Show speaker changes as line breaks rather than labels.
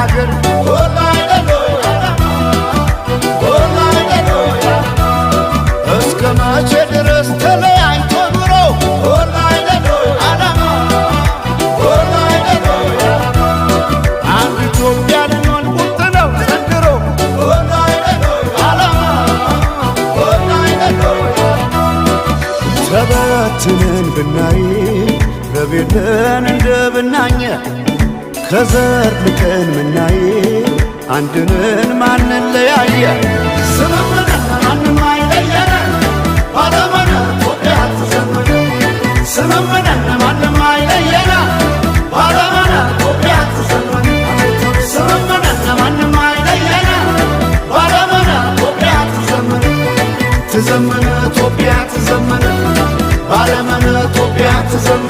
አገር እስከ መቼ ድረስ ተለያይቶ ኑሮ አንድ ኢትዮጵያ ልንሆን ቁርጥ ነው ዘንድሮ ተበትነን ብናይ በቤተን እንደ ብናኘ ከዘር ልቀን ምናይ አንድንን ማንን ለያየ ስምምነት ማንም አይለየን ባለመነ ኢትዮጵያ ትዘምር ስምምነት ማንም አይለየን ባለመነ ኢትዮጵያ ትዘምር ስምምነት ማንም አይለየን ባለመነ ኢትዮጵያ ትዘምር ትዘምር ኢትዮጵያ ትዘምር ባለመነ ኢትዮጵያ ትዘምር